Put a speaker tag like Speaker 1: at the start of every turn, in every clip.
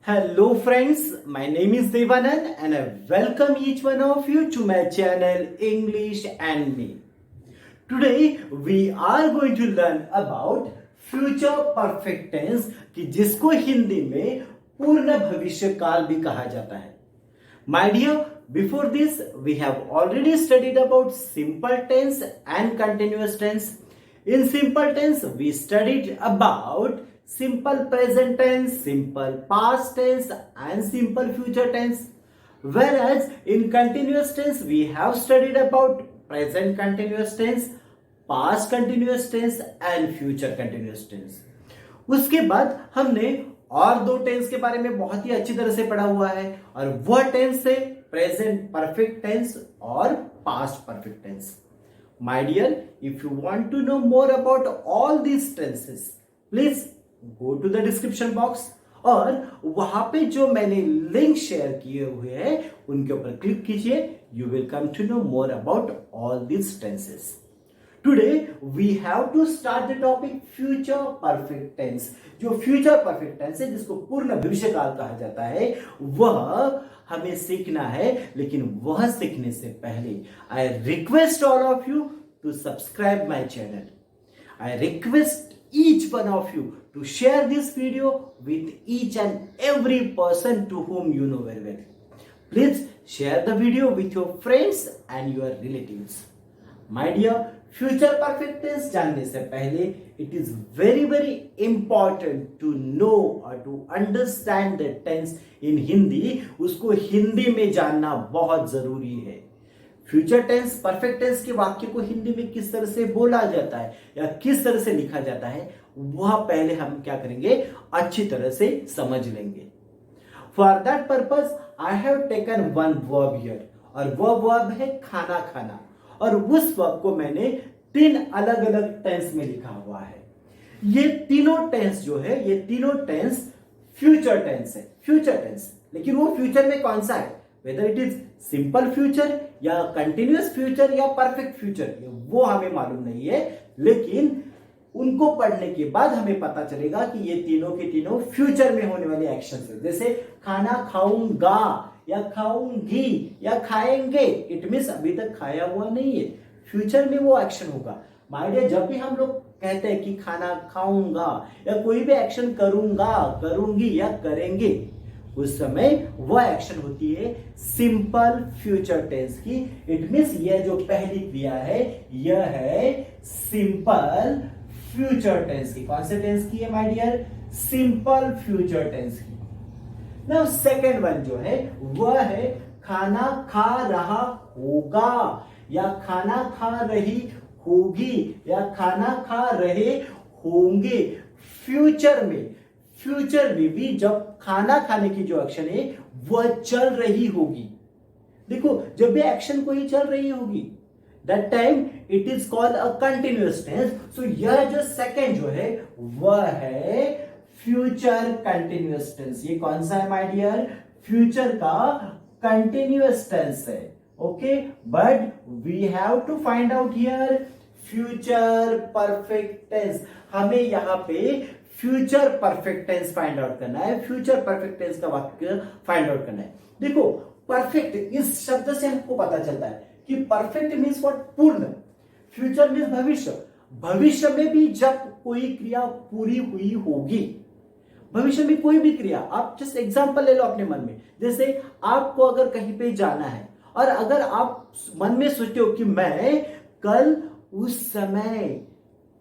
Speaker 1: Hello friends, my name is Devanand and I welcome each one of you to my channel English and Me. Today we are going to learn about future perfect tense कि जिसको हिंदी में पूर्ण भविष्य काल भी कहा जाता है. My dear, before this we have already studied about simple tense and continuous tense. In simple tense we studied about simple present tense, simple past tense and simple future tense. Whereas in continuous tense we have studied about present continuous tense, past continuous tense and future continuous tense. उसके बाद हमने और दो tense के बारे में बहुत ही अच्छी तरह से पढ़ा हुआ है और वह टेंस है प्रेजेंट परफेक्ट टेंस और past perfect tense. My dear, if you want to know more about all these tenses, please go to the description box और वहां पे जो मैंने लिंक शेयर किए हुए हैं उनके ऊपर क्लिक कीजिए. You will come to know more about all these tenses. Today we have to start the topic future perfect tense. जो future perfect tense है जिसको पूर्ण भविष्य काल कहा जाता है वह हमें सीखना है. लेकिन वह सीखने से पहले I request all of you to subscribe my channel. I request each one of you to share this video with each and every person to whom you know very well. Please share the video with your friends and your relatives. My dear, future perfect tense जानने से पहले it is very very important to know और to understand the tense in Hindi. उसको हिंदी में जानना बहुत जरूरी है. फ्यूचर टेंस परफेक्ट टेंस के वाक्य को हिंदी में किस तरह से बोला जाता है या किस तरह से लिखा जाता है वह पहले हम क्या करेंगे अच्छी तरह से समझ लेंगे. For that purpose I have taken one verb here और वह वर्ब है खाना खाना और उस वर्ब को मैंने तीन अलग अलग टेंस में लिखा हुआ है. ये तीनों टेंस जो है ये तीनों टेंस फ्यूचर टेंस है. फ्यूचर टेंस लेकिन वो फ्यूचर में कौन सा है, whether it is simple future या कंटिन्यूअस फ्यूचर या परफेक्ट फ्यूचर वो हमें मालूम नहीं है. लेकिन उनको पढ़ने के बाद हमें पता चलेगा कि ये तीनों के तीनों फ्यूचर में होने वाले एक्शंस है. जैसे खाना खाऊंगा या खाऊंगी या खाएंगे, इट मीन्स अभी तक खाया हुआ नहीं है, फ्यूचर में वो एक्शन होगा. माय डियर, जब भी हम लोग कहते हैं कि खाना खाऊंगा या कोई भी एक्शन करूंगा करूंगी या करेंगे उस समय वह एक्शन होती है सिंपल फ्यूचर टेंस की. इट मीन्स यह जो पहली क्रिया है यह है सिंपल फ्यूचर टेंस की. कौन से टेंस की है my dear? Simple future tense की. नाउ सेकेंड वन जो है वह है खाना खा रहा होगा या खाना खा रही होगी या खाना खा रहे होंगे. फ्यूचर में भी जब खाना खाने की जो एक्शन है वह चल रही होगी. देखो जब भी एक्शन कोई चल रही होगी that time it is called a continuous tense. So यह जो सेकेंड जो है वह है फ्यूचर कंटिन्यूअस टेंस. ये कौन सा है माय डियर? फ्यूचर का कंटिन्यूअस टेंस है. Okay, but we have to find out here future perfect tense. हमें यहां पे future perfect tense find out करना है. फ्यूचर परफेक्ट टेंस का वाक्य फाइंड आउट करना है. देखो परफेक्ट इस शब्द से हमको पता चलता है कि परफेक्ट मीन्स व्हाट? पूर्ण. फ्यूचर मीन्स भविष्य. भविष्य में भी जब कोई क्रिया पूरी हुई होगी, भविष्य में कोई भी क्रिया, आप जस्ट एग्जांपल ले लो अपने मन में. जैसे आपको अगर कहीं पे जाना है और अगर आप मन में सोचते हो कि मैं कल उस समय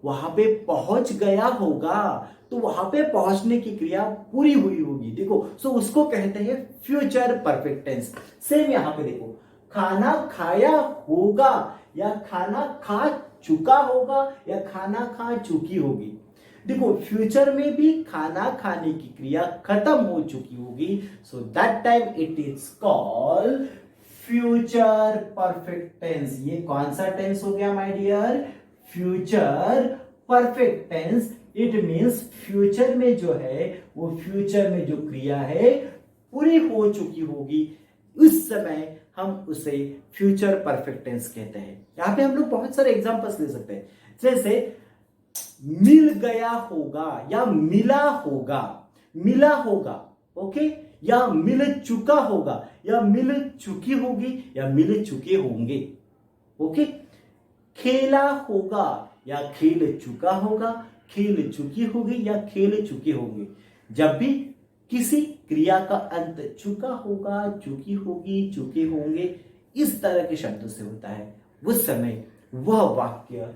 Speaker 1: वहां पे पहुंच गया होगा तो वहां पे पहुंचने की क्रिया पूरी हुई होगी. देखो सो उसको कहते हैं फ्यूचर परफेक्ट टेंस. सेम यहां पे देखो खाना खाया होगा या खाना खा चुका होगा या खाना खा चुकी होगी. देखो फ्यूचर में भी खाना खाने की क्रिया खत्म हो चुकी होगी. So that time it is called future perfect tense. ये कौन सा टेंस हो गया my dear? Future perfect tense. It means future में जो है वो फ्यूचर में जो क्रिया है पूरी हो चुकी होगी उस समय हम उसे फ्यूचर परफेक्ट टेंस कहते हैं. यहां पे हम लोग बहुत सारे एग्जांपल्स ले सकते हैं. जैसे मिल गया होगा या मिला होगा. मिला होगा ओके, या मिल चुका होगा, या मिल चुकी होगी, या मिल चुके होंगे। ओके, खेला होगा या खेल चुका होगा, खेल चुकी होगी या खेल चुके होंगे। जब भी किसी क्रिया का अंत चुका होगा, चुकी होगी, चुके होंगे, इस तरह के शब्दों से होता है, उस समय वह वाक्य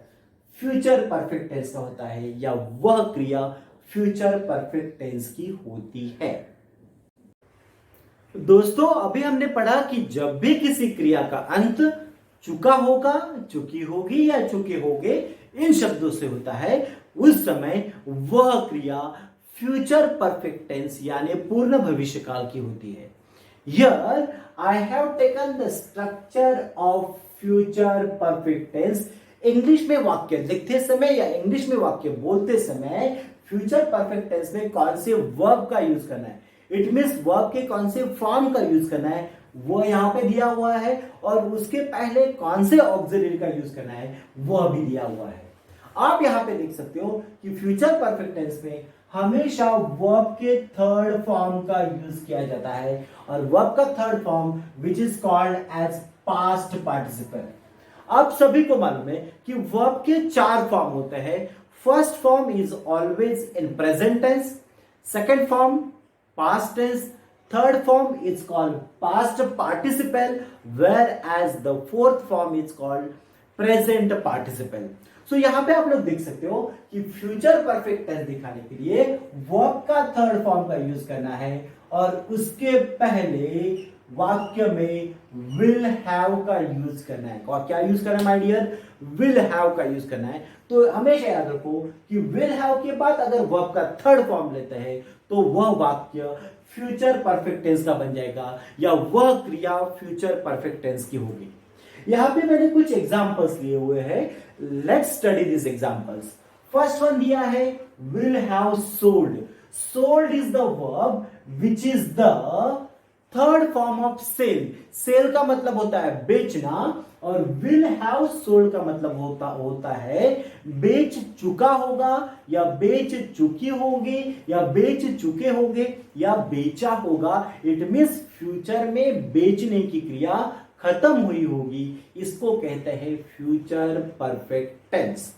Speaker 1: फ्यूचर परफेक्ट टेंस का होता है, या वह क्रिया फ्यूचर परफेक्ट टेंस की होती है। दोस्तों, अभी हमने पढ़ा कि जब भी किसी क्रिया का अंत चुका होगा, चुकी होगी या चुके होंगे, इन शब्दों से होता है, उस समय वह क्रिया फ्यूचर परफेक्ट टेंस यानी पूर्ण भविष्य काल की होती है। Here I have taken the structure of future perfect tense। English में वाक्य लिखते समय या इंग्लिश में वाक्य बोलते समय फ्यूचर परफेक्ट टेंस में कौन से वर्ब का यूज करना है, इट मीन्स वर्ब के कौन से फॉर्म का यूज करना है, वो यहां पे दिया हुआ है, और उसके पहले कौन से ऑक्सिलरी का यूज करना है वह भी दिया हुआ है। आप यहां पे देख सकते हो कि फ्यूचर परफेक्ट टेंस में हमेशा वर्ब के थर्ड फॉर्म का यूज किया जाता है, और वर्ब का third form which is called as past participle. आप सभी को मालूम है कि वर्ब के 4 फॉर्म होते हैं। First form is always in present tense, second form past tense, third form is called past participle, whereas the fourth form is called present participle। so यहां पे आप लोग देख सकते हो कि फ्यूचर परफेक्ट टेंस दिखाने के लिए वर्ब का थर्ड फॉर्म का यूज करना है, और उसके पहले वाक्य में विल हैव का यूज करना है। और क्या यूज करना है माय डियर, विल हैव का यूज करना है। तो हमेशा याद रखो कि विल हैव के बाद अगर वर्ब का थर्ड फॉर्म लेते हैं तो वह वाक्य फ्यूचर परफेक्ट टेंस का बन जाएगा, या वह क्रिया फ्यूचर परफेक्ट टेंस की होगी। यहां पे मैंने कुछ एग्जांपल्स लिए हुए हैं, let's study this examples. First one दिया है will have sold. Sold is the verb which is the third form of sell. Sell का मतलब होता है बेचना, और विल हैव सोल्ड का मतलब होता है बेच चुका होगा, या बेच चुकी होगी, या बेच चुके होंगे, या बेचा होगा। इट मीन्स फ्यूचर में बेचने की क्रिया खत्म हुई होगी, इसको कहते हैं future perfect tense.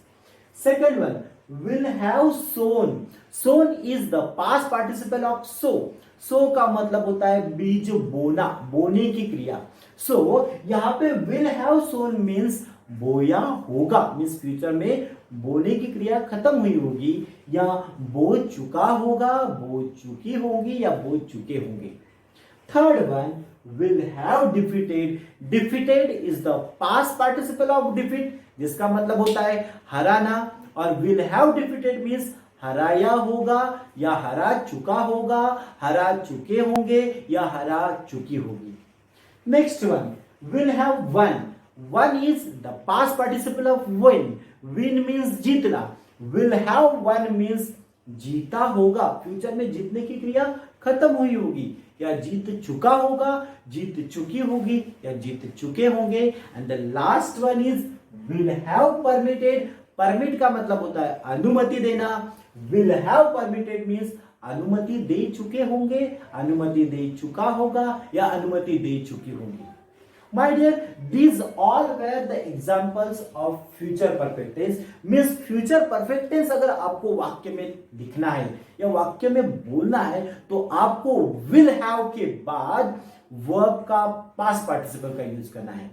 Speaker 1: Second one will have sown. Sown is the past participle of sow. Sow का मतलब होता है बीज बोना, बोने की क्रिया। सो यहां पे विल हैव सोन मीन्स बोया होगा, मीन्स फ्यूचर में बोने की क्रिया खत्म हुई होगी, या बो चुका होगा, बो चुकी होगी, या बो चुके होंगे। Third one will have defeated. Defeated is the past participle of defeat, जिसका मतलब होता है हराना, और विल हैव डिफीटेड मीन्स हराया होगा, या हरा चुका होगा, हरा चुके होंगे, या हरा चुकी होगी। Next one will have one. One is the past participle of win. Win means जीतना, विल हैव वन मीन्स जीता होगा, फ्यूचर में जीतने की क्रिया खत्म हुई होगी, या जीत चुका होगा, जीत चुकी होगी, या जीत चुके होंगे। And the last one is will have permitted. Permit का मतलब होता है अनुमति देना, विल हैव परमिटेड मीन्स अनुमति दे चुके होंगे, अनुमति दे चुका होगा, या अनुमति दे चुकी होगी। My dear, these all were the examples of future perfect tense। Means future perfect tense अगर आपको वाक्य में दिखना है या वाक्य में बोलना है तो आपको will have के बाद verb का past participle का यूज करना है।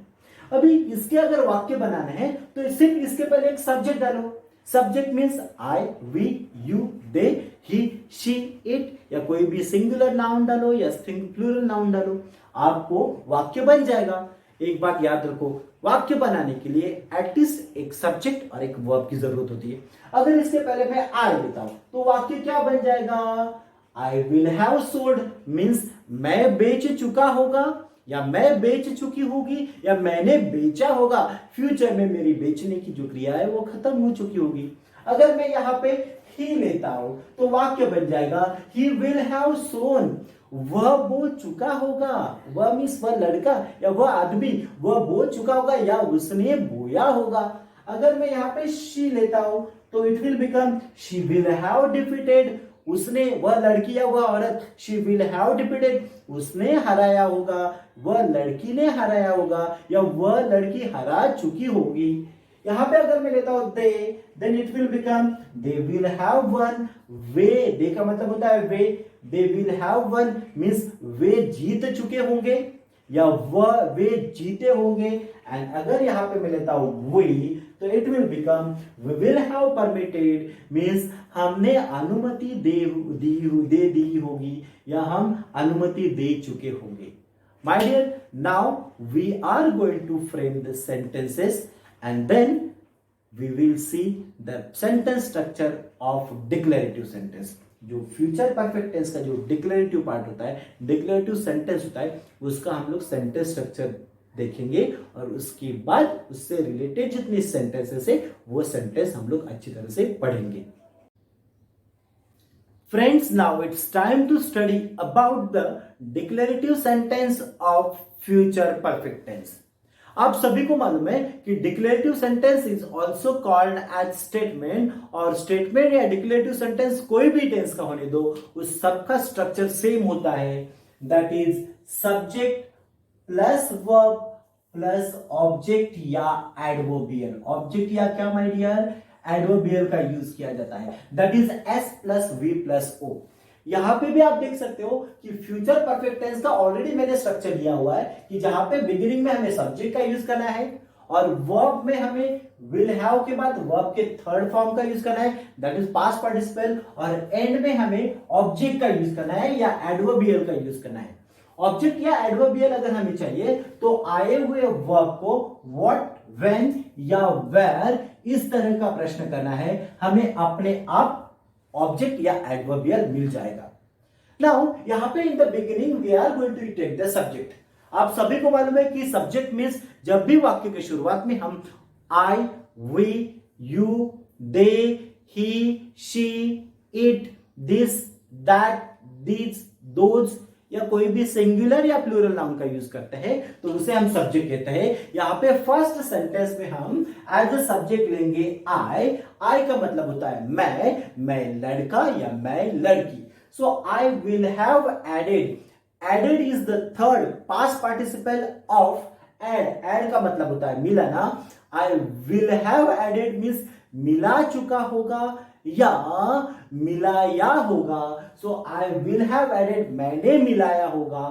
Speaker 1: अभी इसके अगर वाक्य बनाना है तो सिर्फ इसके पहले एक सब्जेक्ट डालो। Subject means I, we, you, they, he, she, it, या कोई भी सिंगुलर नाउन डालो या प्लूरल नाउन डालो, आपको वाक्य बन जाएगा। एक बात याद रखो, वाक्य बनाने के लिए एटलीस्ट एक सब्जेक्ट और एक वर्ब की जरूरत होती है। अगर इसके पहले मैं आई लेता हूं तो वाक्य क्या बन जाएगा, आई विल हैव सोल्ड मीन्स मैं बेच चुका होगा, या मैं बेच चुकी होगी, या मैंने बेचा होगा, फ्यूचर में मेरी बेचने की जो क्रिया है वो खत्म हो चुकी होगी। अगर मैं यहाँ पे ही लेता हूं तो वाक्य बन जाएगा ही विल हैव सोन, वह बो चुका होगा, वह मीन्स वह लड़का या वह आदमी वह बो चुका होगा या उसने बोया होगा। अगर मैं यहाँ पे शी लेता हूं तो it will become she will have defeated, उसने, वह लड़की या वह औरत, शी विल हैव डिफीटेड, उसने हराया होगा, वह लड़की ने हराया होगा, या वह लड़की हरा चुकी होगी। यहां पे अगर मैं लेता हूं they, then it will become they will have won, वे, दे का मतलब होता है वे, they will have won means वे जीत चुके होंगे या वह वे जीते होंगे। एंड अगर यहां पे मैं लेता हूं वी, तो it will become we will have permitted means हमने अनुमति दे दी होगी या हम अनुमति दे चुके होंगे। My dear, now we are going to frame the sentences and then we will see the sentence structure of declarative sentence. जो फ्यूचर परफेक्ट टेंस का जो डिक्लेरेटिव पार्ट होता है, डिक्लेरेटिव सेंटेंस होता है, उसका हम लोग सेंटेंस स्ट्रक्चर देखेंगे और उसके बाद उससे रिलेटेड जितनी सेंटेंसेस है वो सेंटेंस हम लोग अच्छी तरह से पढ़ेंगे। Friends, now it's time to study about the declarative sentence of future perfect tense. आप सभी को मालूम है कि declarative sentence is also called as statement, और स्टेटमेंट या डिक्लेरेटिव सेंटेंस कोई भी टेंस का होने दो, उस सबका स्ट्रक्चर सेम होता है, that is subject plus verb plus object या एडवर्बियल। ऑब्जेक्ट या क्या माय डियर, एडवर्बियल का यूज किया जाता है, that is S plus V plus O. यहां पे भी आप देख सकते हो कि फ्यूचर परफेक्ट टेंस का ऑलरेडी मैंने स्ट्रक्चर दिया हुआ है कि जहां पे बिगिनिंग में हमें सब्जेक्ट का यूज करना है और वर्ब में हमें विल हैव के बाद वर्ब के थर्ड फॉर्म का यूज करना है, दैट इज पास्ट पार्टिसिपल, और एंड में हमें ऑब्जेक्ट का यूज करना है या एडवर्बियल का यूज करना है। ऑब्जेक्ट या एडवर्बियल अगर हमें चाहिए तो आए हुए वर्ब को व्हाट, व्हेन या वेयर इस तरह का प्रश्न करना है, हमें अपने आप ऑब्जेक्ट या एडवर्बियल मिल जाएगा। नाउ यहां पे in the beginning we are going to take the subject. आप सभी को मालूम है कि सब्जेक्ट मींस जब भी वाक्य के शुरुआत में हम I, we, you, they, he, she, it, this, that, these, those या कोई भी सिंगुलर या प्लूरल नाउन का यूज करते हैं तो उसे हम सब्जेक्ट कहते हैं। यहां पे फर्स्ट सेंटेंस में हम एज अ सब्जेक्ट लेंगे आई। आई का मतलब होता है मैं लड़का या मैं लड़की। So I will have added, added is the third past participle of add. Add का मतलब होता है मिलाना। I will have added means मिला चुका होगा या मिलाया होगा। So I will have added मैंने मिलाया होगा।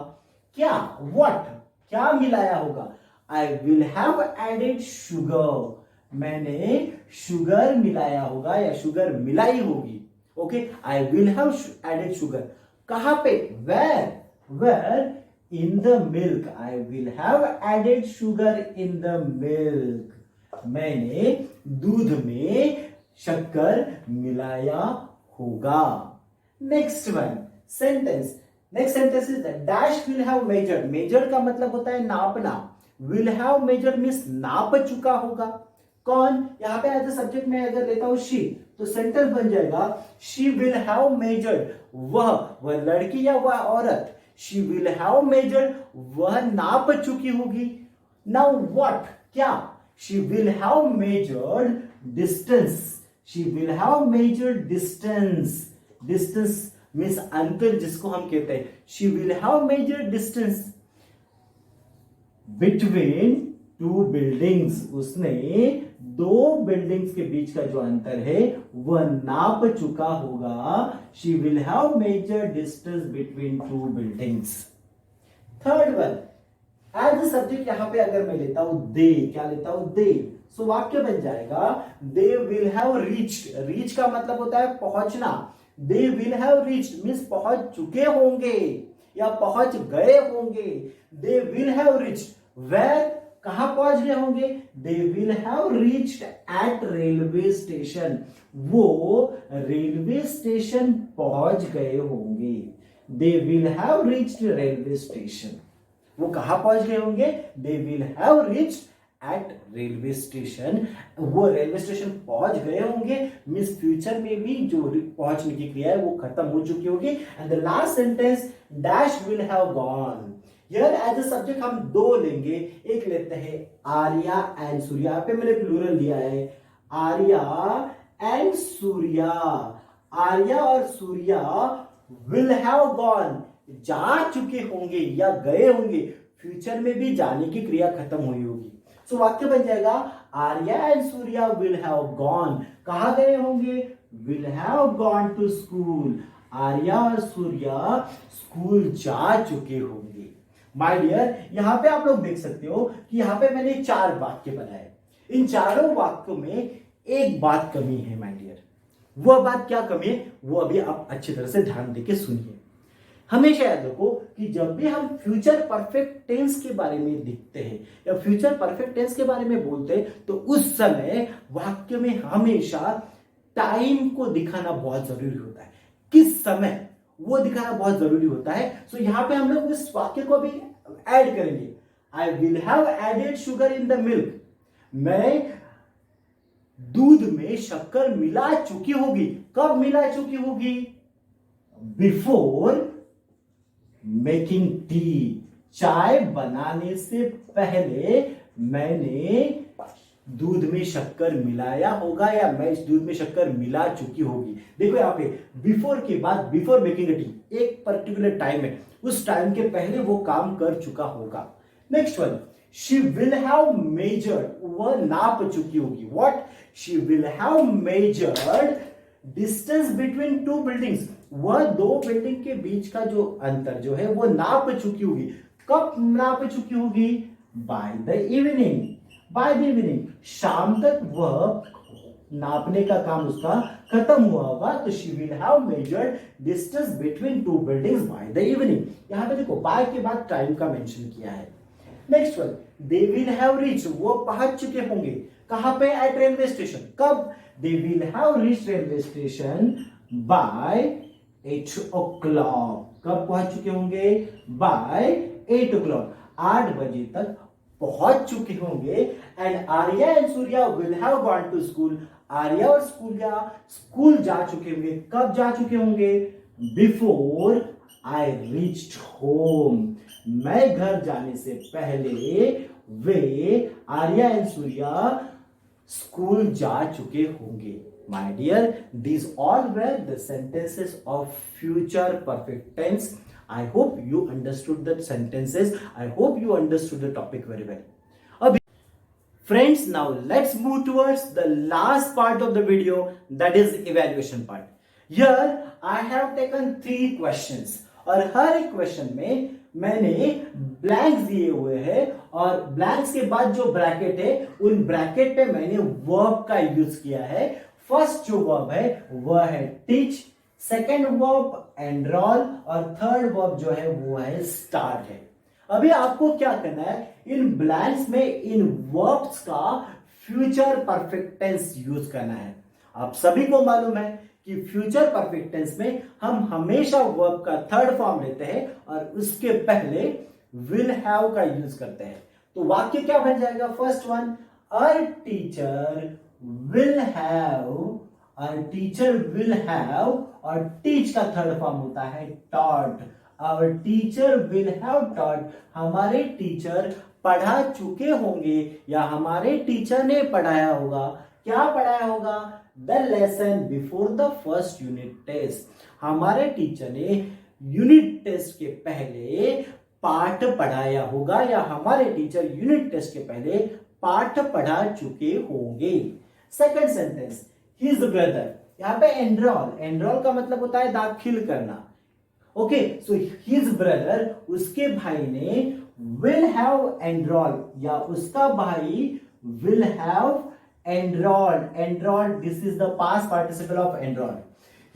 Speaker 1: क्या, व्हाट, क्या मिलाया होगा। I will have added sugar, मैंने शुगर मिलाया होगा या शुगर मिलाई होगी। Okay, I will have added sugar. कहां पे, where, where in the milk. I will have added sugar in the milk, मैंने दूध में शक्कर मिलाया होगा। Next one sentence, next sentence is dash will have measured. Measured का मतलब होता है नापना। विल हैव मेजर्ड मींस नाप चुका होगा। कौन, यहां पे एज अ सब्जेक्ट में अगर लेता हूं शी तो सेंटेंस बन जाएगा शी विल हैव मेजर्ड, वह लड़की या वह औरत, शी विल हैव मेजर्ड वह नाप चुकी होगी। नाउ व्हाट, क्या, she will have measured distance, she will have measured distance. Distance means अंतर जिसको हम कहते हैं। She will have measured distance between two buildings, उसने दो बिल्डिंग्स के बीच का जो अंतर है वह नाप चुका होगा। She will have measured distance between two buildings. Third one as subject यहां पे अगर मैं लेता हूं दे, क्या लेता हूं दे, सो वाक्य बन जाएगा they will have reached. Reach का मतलब होता है पहुंचना। They will have reached means पहुंच चुके होंगे या पहुंच गए होंगे। They will have reached where, कहां पहुंच गए होंगे। They will have reached at railway station, वो रेलवे स्टेशन पहुंच गए होंगे। They will have reached railway station, वो कहां पहुंच गए होंगे। They will have reached at railway station, वो रेलवे स्टेशन पहुंच गए होंगे मींस फ्यूचर में भी जो पहुंचने की क्रिया है वो खत्म हो चुकी होगी। And the last sentence dash will have gone. Here as a subject हम दो लेंगे, एक लेते हैं आर्या एंड सूर्या। पे मैंने प्लूरल दिया है आर्या एंड सूर्या। आर्या और सूर्या विल हैव गॉन, जा चुके होंगे या गए होंगे, फ्यूचर में भी जाने की क्रिया खत्म हुई होगी। सो वाक्य बन जाएगा Arya and Surya will have gone, कहां गए होंगे, will have gone to school, Arya और सूर्या स्कूल जा चुके होंगे। माय डियर, यहां पे आप लोग देख सकते हो कि यहां पे मैंने 4 वाक्य बनाए। इन चारों वाक्यों में एक बात कमी है माय डियर। वह बात क्या कमी है, वो अभी आप अच्छी तरह से ध्यान देके सुनिए। हमेशा याद रखो कि जब भी हम फ्यूचर परफेक्ट टेंस के बारे में लिखते हैं या फ्यूचर परफेक्ट टेंस के बारे में बोलते हैं तो उस समय वाक्य में हमेशा टाइम को दिखाना बहुत जरूरी होता है। किस समय वो दिखाना बहुत जरूरी होता है। सो यहां पे हम लोग इस वाक्य को भी ऐड करेंगे। I will have added sugar in the milk, मैं दूध में शक्कर मिला चुकी होगी। कब मिला चुकी होगी, बिफोर मेकिंग टी, चाय बनाने से पहले मैंने दूध में शक्कर मिलाया होगा या मैं इस दूध में शक्कर मिला चुकी होगी। देखो यहाँ पे बिफोर के बाद, बिफोर मेकिंग टी, एक पर्टिकुलर टाइम है, उस टाइम के पहले वो काम कर चुका होगा। Next one, she will have measured, वह नाप चुकी होगी। What, she will have measured distance between two buildings, वह 2 बिल्डिंग के बीच का जो अंतर जो है वो नाप चुकी होगी। कब नाप चुकी होगी, by the evening, by the evening, शाम तक वह नापने का काम उसका खत्म हुआ होगा। तो she will have measured distance between 2 buildings by the evening. यहां पे देखो बाय के बाद टाइम का मेंशन किया है। Next one, they will have reach, वो पहुंच चुके होंगे। कहां पे, एट रेलवे स्टेशन। कब, they will have reach railway station by 8 o'clock, कब पहुंच चुके होंगे, बाय 8 o'clock, 8 बजे तक पहुंच चुके होंगे। And Arya and Surya will have gone to school, Arya और सूर्या स्कूल जा चुके होंगे। कब जा चुके होंगे, बिफोर आई रीच्ड होम, मैं घर जाने से पहले वे आर्या एंड सूर्या स्कूल जा चुके होंगे। My dear, these all were the sentences of future perfect tense. I hope you understood the sentences. I hope you understood the topic very well. Abhi, friends, now let's move towards the last part of the video, that is evaluation part. Here I have taken 3 questions और हर एक question में मैंने blanks दिए हुए हैं और blanks के बाद जो ब्रैकेट है उन ब्रैकेट पे मैंने वर्ब का यूज किया है। फर्स्ट जो वर्ब है वह है टीच, सेकेंड वर्ब एनरोल और थर्ड वर्ब जो है वो है स्टार्ट है। अभी आपको क्या करना है, इन ब्लैंक्स में इन वर्ब्स का फ्यूचर परफेक्ट टेंस यूज करना है। आप सभी को मालूम है कि फ्यूचर परफेक्ट टेंस में हम हमेशा वर्ब का थर्ड फॉर्म लेते हैं और उसके पहले विल हैव का यूज करते हैं। तो वाक्य क्या बन जाएगा, first one, a teacher will have, a teacher will have और टीच का थर्ड फॉर्म होता है taught. Our teacher will have taught, हमारे टीचर पढ़ा चुके होंगे या हमारे टीचर ने पढ़ाया होगा। क्या पढ़ाया होगा, the lesson before the first unit test, हमारे टीचर ने यूनिट टेस्ट के पहले पाठ पढ़ाया होगा या हमारे टीचर यूनिट टेस्ट के पहले पाठ पढ़ा चुके होंगे। सेकंड सेंटेंस, हिज ब्रदर, यहां पे एनरोल, एनरोल का मतलब होता है दाखिल करना। ओके, सो हिज ब्रदर, उसके भाई ने विल हैव एनरोल या उसका भाई will have enrolled, enrolled, this is the past participle of enrolled.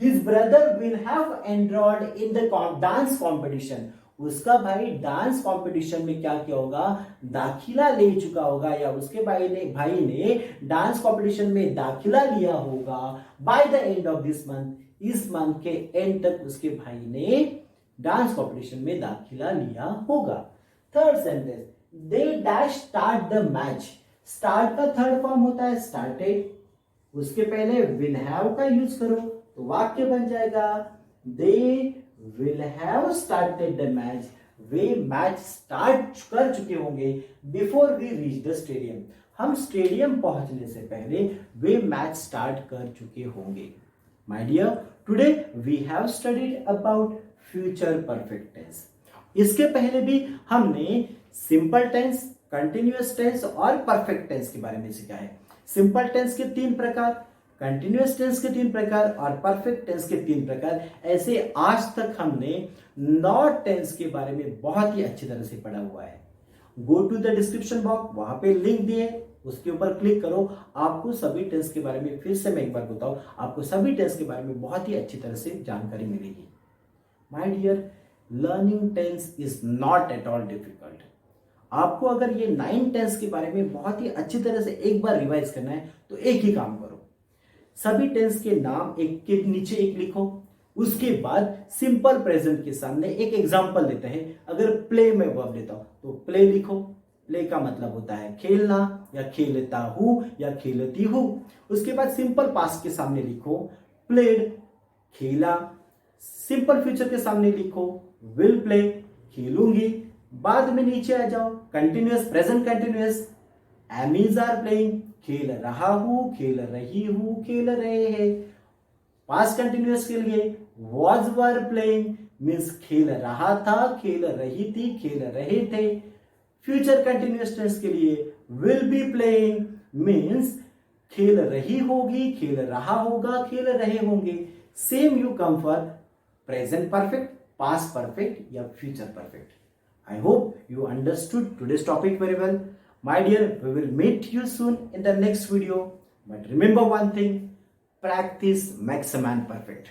Speaker 1: His brother will have enrolled in the dance competition, उसका भाई डांस कंपटीशन में क्या किया होगा, दाखिला ले चुका होगा या उसके भाई ने डांस कंपटीशन में दाखिला लिया होगा। By the end of this month, इस मंथ के एंड तक उसके भाई ने डांस कंपटीशन में दाखिला लिया होगा। Third sentence, they dash start the match, start का थर्ड फॉर्म होता है स्टार्टेड, उसके पहले विल हैव का यूज करो तो वाक्य बन जाएगा, they will have started the match, वे मैच स्टार्ट कर चुके होंगे before we reach the stadium, हम स्टेडियम पहुंचने से पहले वे मैच स्टार्ट कर चुके होंगे। My dear, today we have studied about future perfect tense. इसके पहले भी हमने सिंपल टेंस, कंटिन्यूअस टेंस और परफेक्ट टेंस के बारे में सीखा है। सिंपल टेंस के 3 प्रकार, कंटिन्यूअस टेंस के 3 प्रकार और परफेक्ट टेंस के 3 प्रकार। ऐसे आज तक हमने 9 टेंस के बारे में बहुत ही अच्छी तरह से पढ़ा हुआ है। Go to the description box, वहां पे लिंक दिए, उसके ऊपर क्लिक करो। आपको सभी टेंस के बारे में फिर से मैं एक बार बताऊं, आपको सभी टेंस के बारे में बहुत ही अच्छी तरह से जानकारी मिलेगी। My dear, learning tense is not at all difficult. आपको अगर ये 9 टेंस के बारे में बहुत ही अच्छी तरह से एक बार रिवाइज करना है तो एक ही काम करो, सभी टेंस के नाम एक के नीचे एक लिखो। उसके बाद सिंपल प्रेजेंट के सामने एक एग्जांपल लेते हैं। अगर प्ले में वर्ब लेता हूं तो प्ले लिखो। प्ले का मतलब होता है खेलना, या खेलता हूं या खेलती हूं। उसके बाद सिंपल पास्ट के सामने लिखो प्लेड, खेला। सिंपल फ्यूचर के सामने लिखो विल प्ले, खेलूंगी। बाद में नीचे आ जाओ, continuous present continuous, Amy's are playing, खेल रहा हूं, खेल रही हूं, खेल रहे हैं। पास्ट कंटिन्यूअस के लिए वॉज वर प्लेइंग मीन्स खेल रहा था, खेल रही थी, खेल रहे थे। फ्यूचर कंटिन्यूअस टेंस के लिए विल बी प्लेइंग मीन्स खेल रही होगी, खेल रहा होगा, खेल रहे होंगे। Same you come for present perfect, past perfect या future perfect. I hope you understood today's topic very well. My dear, we will meet you soon in the next video. But remember one thing, practice makes a man perfect.